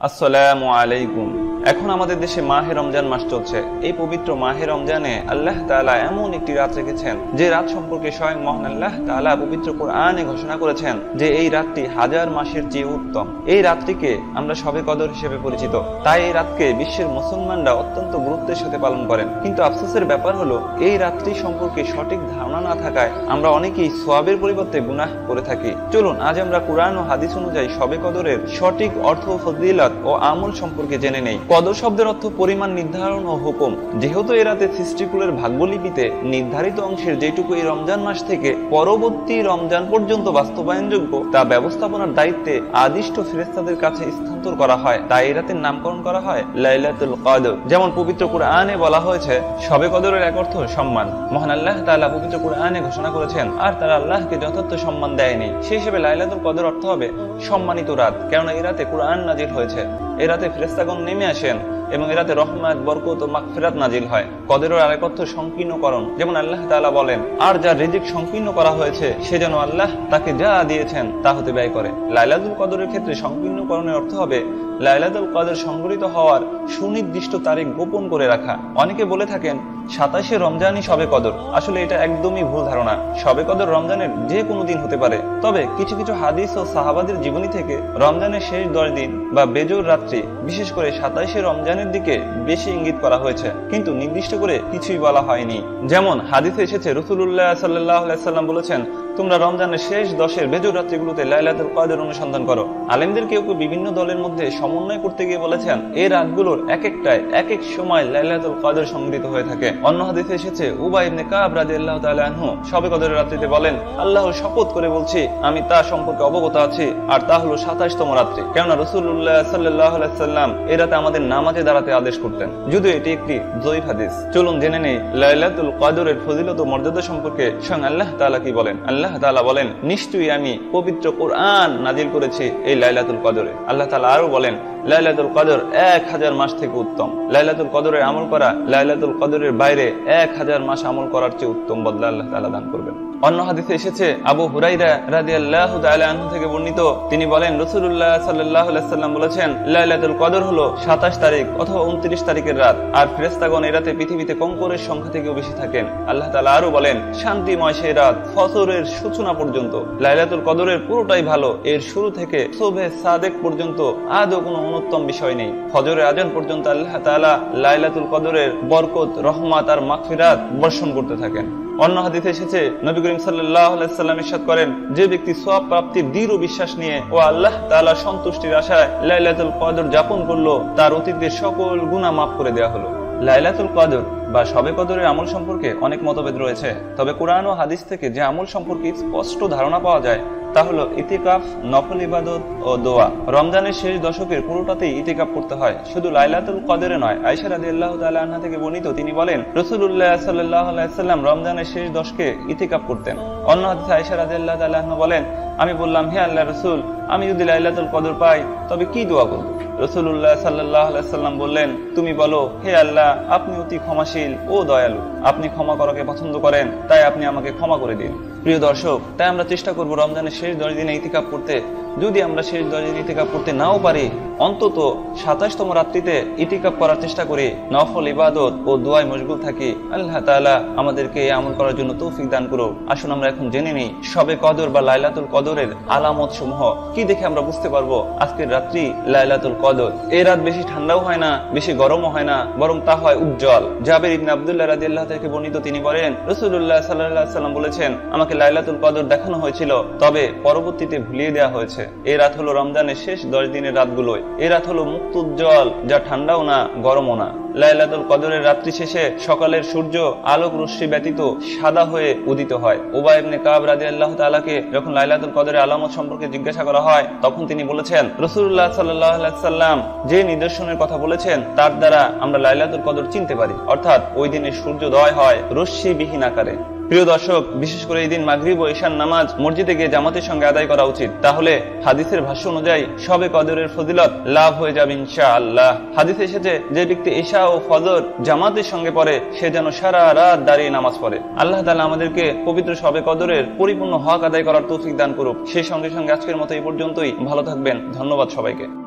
আসসালামু আলাইকুম। এখন আমাদের দেশে মাহে রমজান মাস চলছে। এই পবিত্র মাহে রমজানে আল্লাহ তাআলা এমন একটি রাত রেখেছেন যে রাত সম্পর্কে স্বয়ং মহান আল্লাহ তাআলা পবিত্র কোরআনে ঘোষণা করেছেন যে এই রাতটি হাজার মাসের চেয়ে উত্তম। এই রাতটিকে আমরা শবে কদর হিসেবে পরিচিত, তাই এই রাতকে বিশ্বের মুসলমানরা অত্যন্ত গুরুত্বের সাথে পালন করেন। কিন্তু আফসোসের ব্যাপার হলো এই রাতটি সম্পর্কে সঠিক ধারণা না থাকায় আমরা অনেকেই সওয়াবের পরিবর্তে গুনাহ করে থাকি। চলুন আজ আমরা কোরআন ও হাদিস অনুযায়ী শবে কদরের সঠিক অর্থ, ফজিলত ও আমল সম্পর্কে জেনে নেই। কদর শব্দের অর্থ পরিমাণ নির্ধারণ ও হুকুম। যেহেতু এ রাতে সৃষ্টিকুলের ভাগ্যলিপিতে নির্ধারিত অংশের যেটুকু এই রমজান মাস থেকে পরবর্তী রমজান পর্যন্ত বাস্তবায়নযোগ্য তা ব্যবস্থাপনার দায়িত্বে আদিষ্ট ফেরেশতাদের কাছে স্থানান্তর করা হয়, তাই এই রাতের নামকরণ করা হয় লাইলাতুল কদর। যেমন পবিত্র কোরআনে বলা হয়েছে শবে কদরের এক অর্থ সম্মান। মহান আল্লাহ তাআলা পবিত্র কোরআনে ঘোষণা করেছেন আর তারা আল্লাহকে যথার্থ সম্মান দেয়নি, সেই হিসেবে লাইলাতুল কদর অর্থ হবে সম্মানিত রাত। কেননা এই রাতে কোরআন নাজিল হয়েছে, এই রাতে ফেরেশতাগণ নেমে আসেন এবং এরাতে রহমত, বরকত ও মাগফিরাত নাজিল হয়। কদরের আরেক অর্থ সংকীর্ণকরণ। যেমন আল্লাহ তাআলা বলেন আর যার রিজিক সংকীর্ণ করা হয়েছে সে যেন আল্লাহ তাকে যা দিয়েছেন তা হতে ব্যয় করে। লাইলাতুল কদরের ক্ষেত্রে সংকীর্ণকরণের অর্থ হবে লাইলাতুল কদর সংগঠিত হওয়ার সুনির্দিষ্ট তারিখ গোপন করে রাখা। অনেকে বলে থাকেন 27শে রমজানই শবে কদর। আসলে এটা একদমই ভুল ধারণা। শবে কদর রমজানের যে কোনো দিন হতে পারে, তবে কিছু কিছু হাদিস ও সাহাবাদের জীবনী থেকে রমজানের শেষ 10 দিন বা বেজোর রাত্রি, বিশেষ করে 27শে রমজানের দিকে বেশি ইঙ্গিত করা হয়েছে, কিন্তু নির্দিষ্ট করে কিছুই বলা হয়নি। যেমন হাদিসে এসেছে রাসূলুল্লাহ সাল্লাল্লাহু আলাইহি ওয়াসাল্লাম বলেছেন তোমরা রমজানের শেষ 10-এর বেজোর রাত্রিগুলোতে লাইলাতুল কদর অনুসন্ধান করো। আলেমদের কেউ কেউ বিভিন্ন দলের মধ্যে সমন্বয় করতে গিয়ে বলেছেন এই রাতগুলোর এক একটায় এক এক সময় লাইলাতুল কদর সংগৃহীত হয়ে থাকে। অন্য হাদিসে এসেছে উবাই ইবনে কাব রাদিয়াল্লাহু তাআলা আনহু শবে কদরের রাত্রিতে বলেন আল্লাহর শপথ করে বলছি আমি তা সম্পর্কে অবগত আছি, আর তা হলো 27তম রাত্রি। কেননা রাসূলুল্লাহ সাল্লাল্লাহু আলাইহি ওয়াসাল্লাম এই রাতে আমাদের নামাজে দাঁড়াতে আদেশ করতেন, যদিও এটি একটি যঈফ হাদিস। চলুন জেনে নেই লাইলাতুল কদরের ফজিলত ও মর্যাদা সম্পর্কে স্বয়ং আল্লাহ তাআলা কি বলেন। আল্লাহ তাআলা বলেন নিশ্চয়ই আমি পবিত্র কোরআন নাজিল করেছি এই লাইলাতুল কদরে। আল্লাহ তাআলা আরো বলেন লাইলাতুল কদর 1000 মাস থেকে উত্তম। লাইলাতুল কদরে আমল করা লাইলাতুল কদরের বাইরে 1000 মাস আমল করার চেয়ে উত্তম বদলা আল্লাহ তাআলা দান করবেন। অন্য হাদিসে এসেছে আবু হুরায়রা রাদিয়াল্লাহু তাআলা আনহু থেকে বর্ণিত, তিনি বলেন রাসূলুল্লাহ সাল্লাল্লাহু আলাইহি ওয়াসাল্লাম বলেছেন লাইলাতুল কদর হলো 27 তারিখ অথবা 29 তারিখের রাত, আর ফেরেশতাগণ এই রাতে পৃথিবীতে কঙ্করের সংখ্যা থেকেও বেশি থাকেন। আল্লাহ তাআলা আরো বলেন শান্তিময় সেই রাত ফজরের সূচনা পর্যন্ত। লাইলাতুল কদরের পুরোটাই ভালো, এর শুরু থেকে সুবহে সাদেক পর্যন্ত আদৌ কোনো উত্তম বিষয় নেই। ফজরের আজান পর্যন্ত আল্লাহ তাআলা লাইলাতুল কদরের বরকত, রহমত আর মাগফিরাত বর্ষণ করতে থাকেন। অন্য হাদিসে এসেছে নবী করিম সাল্লাল্লাহু আলাইহি ওয়াসাল্লাম ইরশাদ করেন যে ব্যক্তি সওয়াব প্রাপ্তির দৃঢ় বিশ্বাস নিয়ে ও আল্লাহ তাআলার সন্তুষ্টির আশায় লাইলাতুল কদর যাপন করলো তার অতীতের সকল গুনাহ মাফ করে দেওয়া হলো। লাইলাতুল কদর বা শবে কদরের আমল সম্পর্কে অনেক মতভেদ রয়েছে, তবে কোরআন ও হাদিস থেকে যে আমল সম্পর্কে স্পষ্ট ধারণা পাওয়া যায় তা হলো ইতিকাফ, নফল ইবাদত ও দোয়া। রমজানের শেষ দশকের পুরোটাতেই ইতিকাফ করতে হয়, শুধু লাইলাতুল কদরে নয়। আয়েশা রাদিয়াল্লাহু তাআলা আনহা থেকে বর্ণিত, তিনি বলেন রাসূলুল্লাহ সাল্লাল্লাহু আলাইহি ওয়াসাল্লাম রমজানের শেষ দশকে ইতিকাফ করতেন। অন্য হাদিসে আয়েশা রাদিয়াল্লাহু তাআলা আনহা বলেন আমি বললাম হে আল্লাহর রাসূল আমি যদি লাইলাতুল কদর পাই তবে কি দোয়া করব? রাসূলুল্লাহ সাল্লাল্লাহু আলাইহি ওয়াসাল্লাম বললেন তুমি বলো হে আল্লাহ আপনি অতি ক্ষমাশীল ও দয়ালু, আপনি ক্ষমা করাকে পছন্দ করেন, তাই আপনি আমাকে ক্ষমা করে দিন। প্রিয় দর্শক, তাই আমরা চেষ্টা করব রমজানের শেষ 10 দিনে ইতিকাফ করতে। যদি আমরা শেষ 10 দিন ইতিকাফ করতে নাও পারি, অন্তত 27তম রাত্রিতে ইতিকাফ করার চেষ্টা করি, নফল ইবাদত ও দোয়ায় মশগুল থাকি। আল্লাহ তাআলা আমাদেরকে এই আমল করার জন্য তৌফিক দান করুন। আসুন আমরা এখন জেনে নিই শবে কদর বা লাইলাতুল কদরের আলামত সমূহ। কি দেখে আমরা বুঝতে পারবো আজকের রাত্রি লাইলাতুল কদর? এই রাত বেশি ঠান্ডাও হয় না, বেশি গরমও হয় না, বরং তা হয় উজ্জ্বল। জাবের ইবনে আব্দুল্লাহ রাদিয়াল্লাহু থেকে বর্ণিত, তিনি বলেন রাসূলুল্লাহ সাল্লাল্লাহু আলাইহি ওয়াসাল্লাম বলেছেন আমাকে লাইলাতুল কদর দেখানো হয়েছিল, তবে পরবর্তীতে ভুলিয়ে দেওয়া হয়েছে। এই রাত হলো রমজানের শেষ 10 দিনের রাতগুলোয়। এই রাত হলো মুক্ত উজ্জ্বল, যা ঠান্ডাও না গরমও না। লাইলাতুল কদরের রাত্রি শেষে সকালের সূর্য আলোক রশ্মি ব্যতীত সাদা হয়ে উদিত হয়। উবাই ইবনে কাব রাদিয়াল্লাহু তাআলাকে যখন লাইলাতুল কদরের আলামত সম্পর্কে জিজ্ঞাসা করা হয় তখন তিনি বলেছেন রাসূলুল্লাহ সাল্লাল্লাহু আলাইহি ওয়াসাল্লাম যে নিদর্শনের কথা বলেছেন তার দ্বারা আমরা লাইলাতুল কদর চিনতে পারি, অর্থাৎ ওই দিনে সূর্যোদয় হয় রশ্মিবিহীন আকারে। প্রিয় দর্শক, বিশেষ করে এই দিন মাগরিব ও ইশার নামাজ মসজিদে গিয়ে জামাতের সঙ্গে আদায় করা উচিত, তাহলে হাদিসের ভাষ্য অনুযায়ী শবে কদরের ফজিলত লাভ হয়ে যাবে ইনশাআল্লাহ। হাদিসে এসেছে যে ব্যক্তি ইশা ও ফজর জামাতের সঙ্গে পড়ে সে যেন সারা রাত দাঁড়িয়ে নামাজ পড়ে। আল্লাহ তাআলা আমাদেরকে পবিত্র শবে কদরের পরিপূর্ণ হক আদায় করার তৌফিক দান করুক। সেই সঙ্গে সঙ্গে আজকের মতো এই পর্যন্তই। ভালো থাকবেন। ধন্যবাদ সবাইকে।